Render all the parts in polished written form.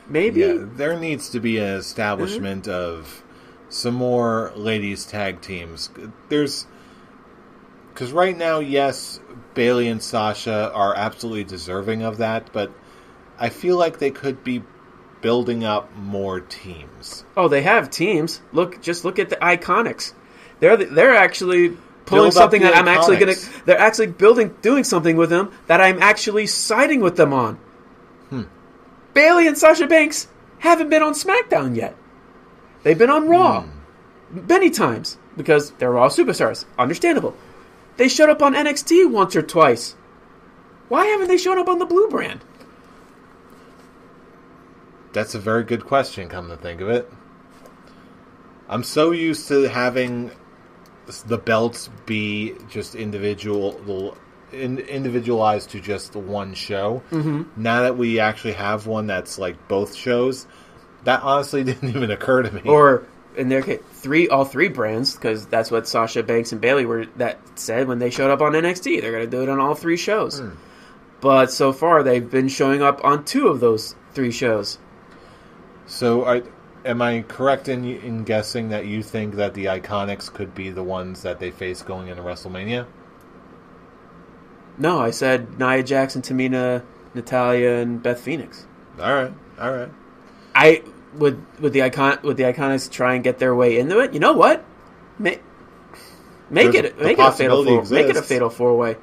maybe? Yeah, there needs to be an establishment of some more ladies tag teams. Because right now, yes, Bayley and Sasha are absolutely deserving of that, but I feel like they could be building up more teams. Oh, they have teams. Just look at the Iconics. They're actually pulling something that I'm actually going to... They're actually doing something with them that I'm actually siding with them on. Bayley and Sasha Banks haven't been on SmackDown yet. They've been on Raw many times because they're Raw superstars. Understandable. They showed up on NXT once or twice. Why haven't they shown up on the Blue brand? That's a very good question, come to think of it. I'm so used to having the belts be just individualized to just one show. Now that we actually have one that's like both shows, that honestly didn't even occur to me. Or in their case, all three brands, because that's what Sasha Banks and Bayley said when they showed up on NXT. They're going to do it on all three shows. But so far, they've been showing up on 2 of those 3 shows. So, am I correct in guessing that you think that the Iconics could be the ones that they face going into WrestleMania? No, I said Nia Jax, Tamina, Natalya, and Beth Phoenix. All right. Would the Iconics try and get their way into it? You know what? Make it a fatal 4-way.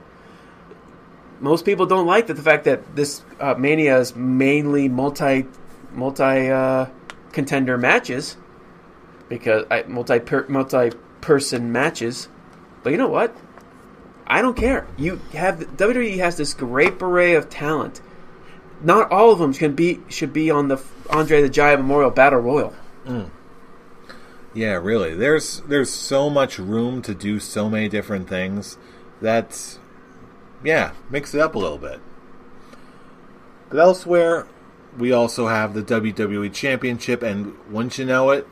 Most people don't like the fact that this Mania is mainly multi contender matches, because multi-person matches. But you know what? I don't care. WWE has this great array of talent. Not all of them should be on the Andre the Giant Memorial Battle Royal. Yeah, really. There's so much room to do so many different things that, mix it up a little bit. But elsewhere, we also have the WWE Championship, and wouldn't you know it,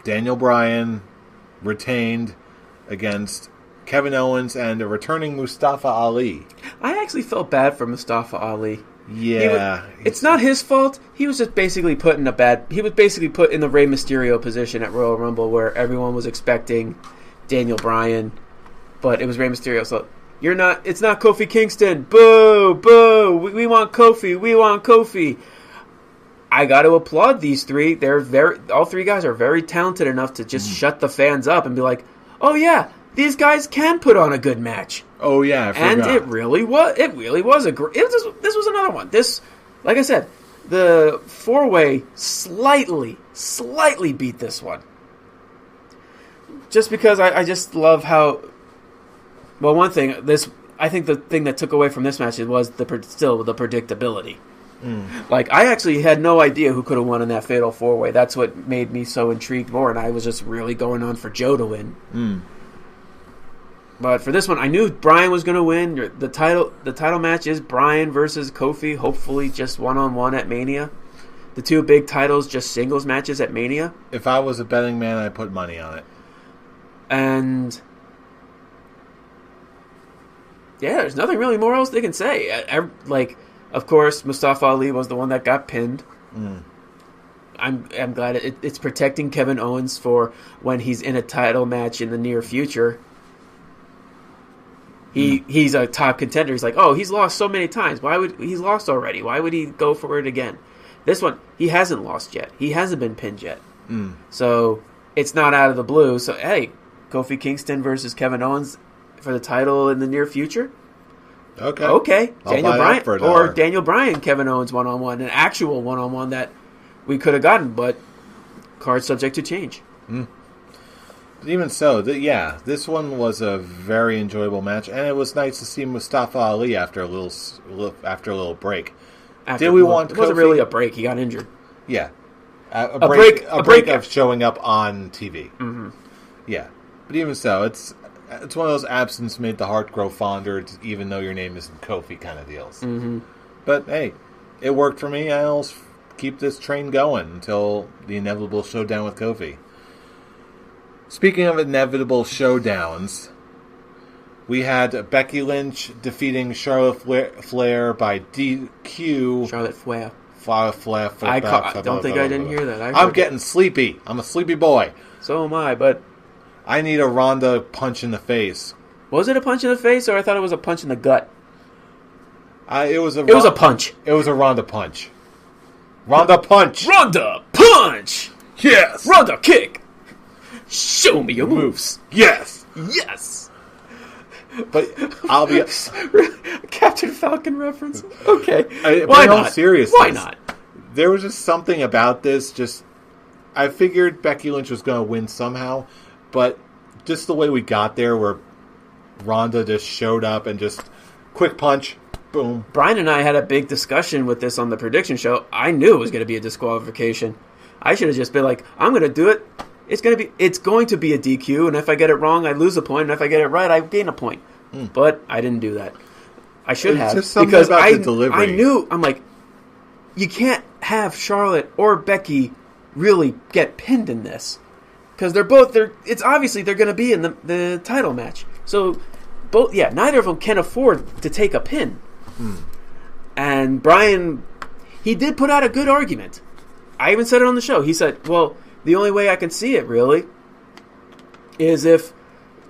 Daniel Bryan retained against Kevin Owens and a returning Mustafa Ali. I actually felt bad for Mustafa Ali. Yeah. It's not his fault. He was just basically put in he was basically put in the Rey Mysterio position at Royal Rumble where everyone was expecting Daniel Bryan, but it was Rey Mysterio, so it's not Kofi Kingston. Boo, boo. We want Kofi. I got to applaud these 3. All 3 guys are very talented enough to just shut the fans up and be like, "Oh yeah, these guys can put on a good match." Oh yeah, I forgot. And it really was a great. This was another one. This, like I said, the 4-way slightly beat this one. Just because I just love how. Well, one thing, I think the thing that took away from this match was the predictability. Like, I actually had no idea who could have won in that fatal 4-way. That's what made me so intrigued more, and I was just really going on for Joe to win. But for this one, I knew Bryan was going to win. The title match is Bryan versus Kofi, hopefully just one-on-one at Mania. The 2 big titles, just singles matches at Mania. If I was a betting man, I'd put money on it. And there's nothing really more else they can say. Of course, Mustafa Ali was the one that got pinned. I'm glad it's protecting Kevin Owens for when he's in a title match in the near future. He's a top contender. He's like, oh, he's lost so many times. He's lost already? Why would he go for it again? This one, he hasn't lost yet. He hasn't been pinned yet. So it's not out of the blue. So hey, Kofi Kingston versus Kevin Owens for the title in the near future. Okay. Daniel Bryan, Kevin Owens one-on-one, an actual one-on-one that we could have gotten, but card subject to change. Even so, this one was a very enjoyable match, and it was nice to see Mustafa Ali after a little break. It wasn't really a break. He got injured. Yeah, a break of showing up on TV. Yeah, but even so, it's one of those absence made the heart grow fonder, even though your name isn't Kofi kind of deals. But hey, it worked for me. I'll keep this train going until the inevitable showdown with Kofi. Speaking of inevitable showdowns, we had Becky Lynch defeating Charlotte Flair by DQ. Charlotte Flair. I don't think I didn't hear that. I'm getting sleepy. I'm a sleepy boy. So am I, but... I need a Ronda punch in the face. Was it a punch in the face, or I thought it was a punch in the gut? It was a punch. It was a Ronda punch. Ronda punch. Ronda punch. Yes. Ronda kick. Show me your moves. Yes. Yes. But I'll be Captain Falcon reference. Okay. Why not? Seriously. Why not? There was just something about this. I figured Becky Lynch was going to win somehow, but just the way we got there, where Ronda just showed up and just quick punch, boom. Brian and I had a big discussion with this on the prediction show. I knew it was going to be a disqualification. I should have just been like, I'm going to do it. It's going to be a DQ, and if I get it wrong, I lose a point, and if I get it right, I gain a point. But I didn't do that. I should have, because the delivery. I knew. I'm like, you can't have Charlotte or Becky really get pinned in this, because it's obviously they're going to be in the title match. So neither of them can afford to take a pin. And Brian, he did put out a good argument. I even said it on the show. He said, well, the only way I can see it, really, is if,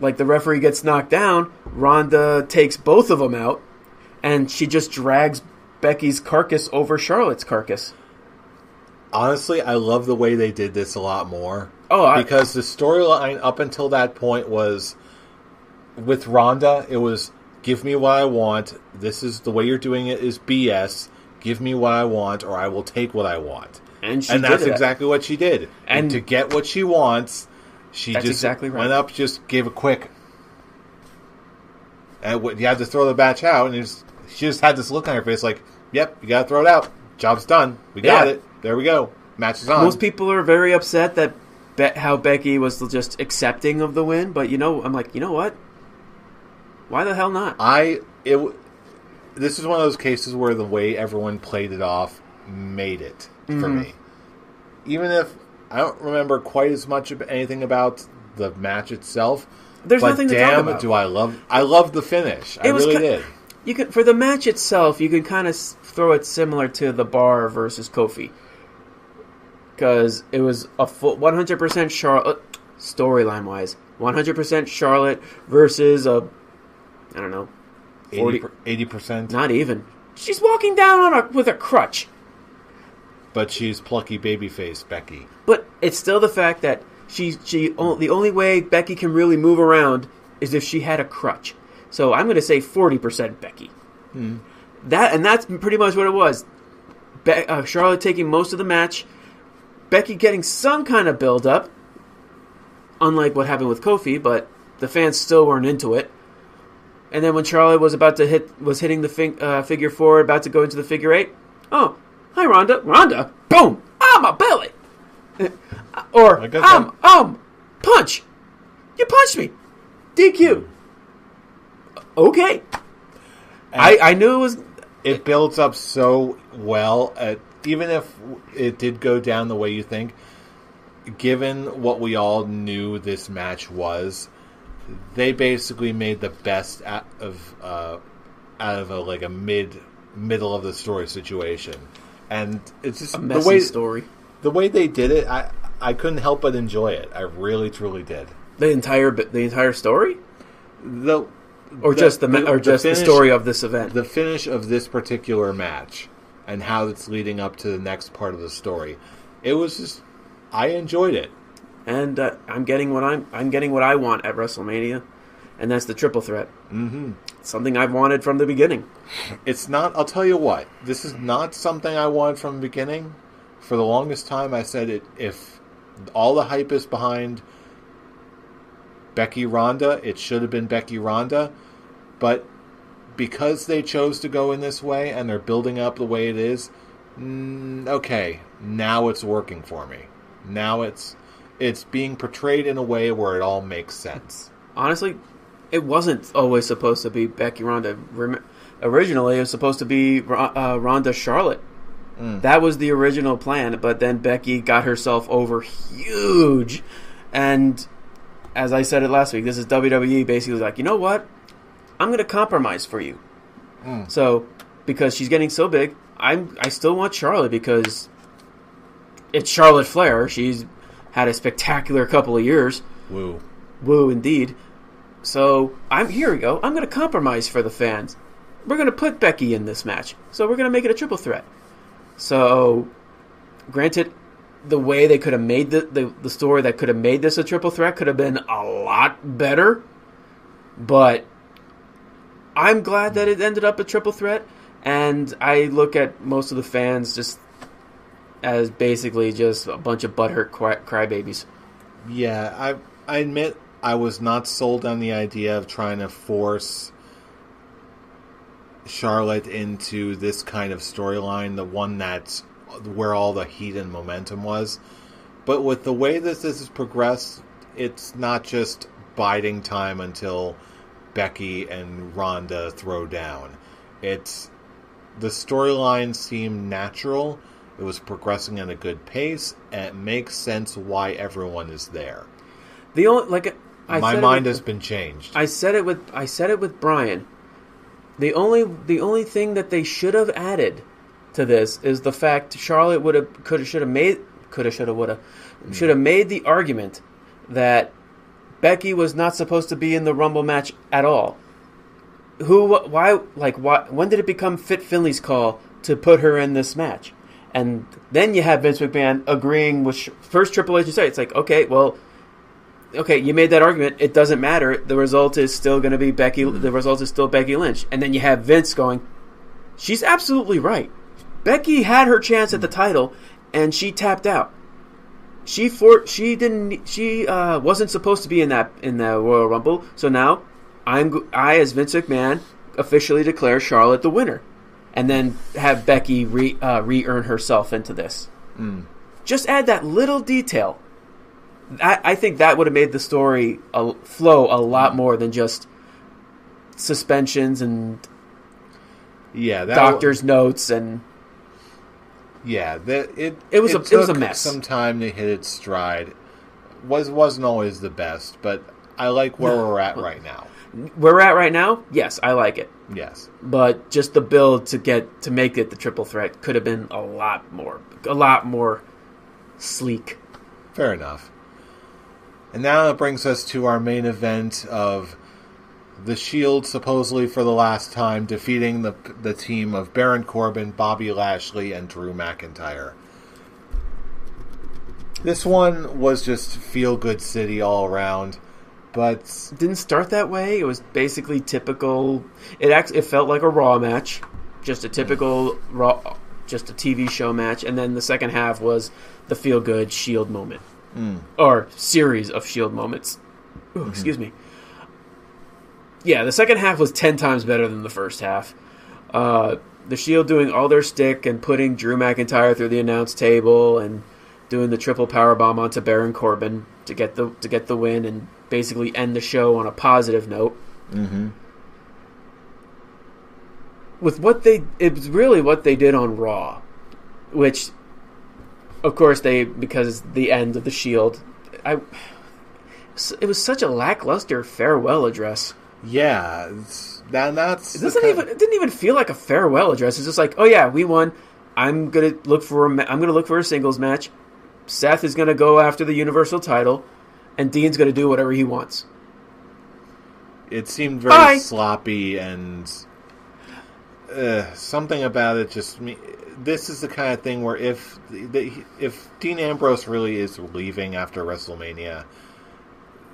like, the referee gets knocked down, Ronda takes both of them out, and she just drags Becky's carcass over Charlotte's carcass. Honestly, I love the way they did this a lot more. Because the storyline up until that point was, with Ronda, it was, give me what I want. This is the way you're doing it is BS. Give me what I want, or I will take what I want. And that's exactly what she did. And to get what she wants, she just went up, just gave a quick. And you had to throw the match out, and she just had this look on her face like, yep, you got to throw it out. Job's done. We got it. There we go. Match is on. Most people are very upset that how Becky was just accepting of the win, but I'm like, you know what? Why the hell not? This is one of those cases where the way everyone played it off made it for me. Even if I don't remember quite as much of anything about the match itself, there's nothing to talk about. Do I love the finish. I really did. You could, for the match itself, you could kind of throw it similar to the Bar versus Kofi, because it was a full 100% Charlotte storyline wise, 100% Charlotte versus I don't know, 80%. Not even. She's walking down with a crutch. But she's plucky babyface Becky. But it's still the fact that the only way Becky can really move around is if she had a crutch. So I'm going to say 40% Becky. That's pretty much what it was. Charlotte taking most of the match, Becky getting some kind of build up, unlike what happened with Kofi, but the fans still weren't into it. And then when Charlotte was hitting the figure four, about to go into the figure eight, oh, hi Ronda, boom, my belly, or punch, you punched me, DQ. Okay, I knew it was. It builds up so well, even if it did go down the way you think. Given what we all knew this match was, they basically made the best out of a middle of the story situation, and it's just a messy story. The way they did it, I couldn't help but enjoy it. I really, truly did. The entire story, the story of this event, the finish of this particular match, and how it's leading up to the next part of the story. It was just, I enjoyed it. And I'm getting what I want at WrestleMania, and that's the triple threat. Mm-hmm. Something I've wanted from the beginning. It's not. I'll tell you what. This is not something I wanted from the beginning. For the longest time, I said it. If all the hype is behind Becky Ronda, it should have been Becky Ronda. But because they chose to go in this way and they're building up the way it is, okay, now it's working for me. Now it's being portrayed in a way where it all makes sense. Honestly, it wasn't always supposed to be Becky Ronda. Originally, it was supposed to be Ronda Charlotte. That was the original plan, but then Becky got herself over huge. And as I said it last week, this is WWE basically like, you know what? I'm going to compromise for you. So, because she's getting so big, I still want Charlotte because it's Charlotte Flair. She's had a spectacular couple of years. Woo, indeed. So here we go. I'm going to compromise for the fans. We're going to put Becky in this match. So we're going to make it a triple threat. So, granted, the way they could have made the story that could have made this a triple threat could have been a lot better. But I'm glad that it ended up a triple threat. And I look at most of the fans just as basically just a bunch of butthurt crybabies. Yeah, I admit I was not sold on the idea of trying to force Charlotte into this kind of storyline, the one that's where all the heat and momentum was. But with the way that this has progressed, it's not just biding time until Becky and Ronda throw down. The storyline seemed natural. It was progressing at a good pace, and it makes sense why everyone is there. My mind has been changed. I said it with Brian. The only thing that they should have added to this is the fact Charlotte should have made the argument that Becky was not supposed to be in the Rumble match at all. Why? When did it become Fit Finley's call to put her in this match? And then you have Vince McMahon agreeing with first Triple H to say, it's like, okay, you made that argument. It doesn't matter. The result is still going to be Becky. The result is still Becky Lynch. And then you have Vince going, she's absolutely right. Becky had her chance at the title, and she tapped out. She wasn't supposed to be in the Royal Rumble. So now, I as Vince McMahon officially declare Charlotte the winner, and then have Becky re-earn herself into this. Just add that little detail. I think that would have made the story flow a lot more than just suspensions and doctor's notes and. Yeah, it was a mess. Some time to hit its stride. Wasn't always the best, but I like where we're at right now. Where we're at right now, yes, I like it. Yes, but just the build to make it the triple threat could have been a lot more sleek. Fair enough. And now that brings us to our main event of the Shield, supposedly for the last time, defeating the team of Baron Corbin, Bobby Lashley, and Drew McIntyre. This one was just feel-good city all around, but it didn't start that way. It was basically typical. It felt like a Raw match, just a typical Raw, just a TV show match, and then the second half was the feel-good Shield moment. Or series of Shield moments. Ooh, excuse me. Yeah, the second half was 10 times better than the first half. The Shield doing all their stick and putting Drew McIntyre through the announce table and doing the triple powerbomb onto Baron Corbin to get the win and basically end the show on a positive note. It was really what they did on Raw, which. Of course, because the end of the Shield, it was such a lackluster farewell address. Yeah, that's. It didn't even feel like a farewell address. It's just like, oh yeah, we won. I'm gonna look for a singles match. Seth is gonna go after the Universal title, and Dean's gonna do whatever he wants. It seemed very sloppy, and something about it just. This is the kind of thing where if Dean Ambrose really is leaving after WrestleMania,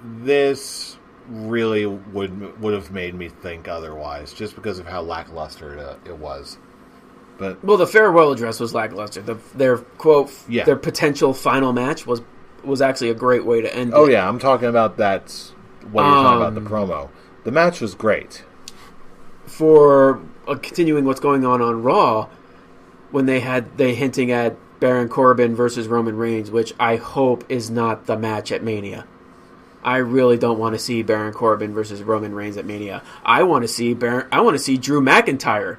this really would have made me think otherwise, just because of how lackluster it was. But the farewell address was lackluster. Their quote, their potential final match was actually a great way to end. Oh yeah, I'm talking about that. What you're talking about, the promo. The match was great. For continuing what's going on Raw. When they hinting at Baron Corbin versus Roman Reigns, which I hope is not the match at Mania. I really don't want to see Baron Corbin versus Roman Reigns at Mania. I want to see Drew McIntyre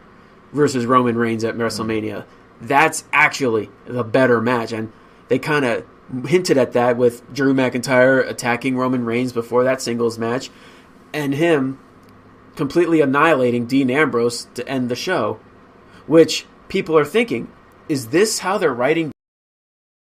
versus Roman Reigns at WrestleMania. That's actually the better match, and they kind of hinted at that with Drew McIntyre attacking Roman Reigns before that singles match, and him completely annihilating Dean Ambrose to end the show, which. people are thinking, is this how they're writing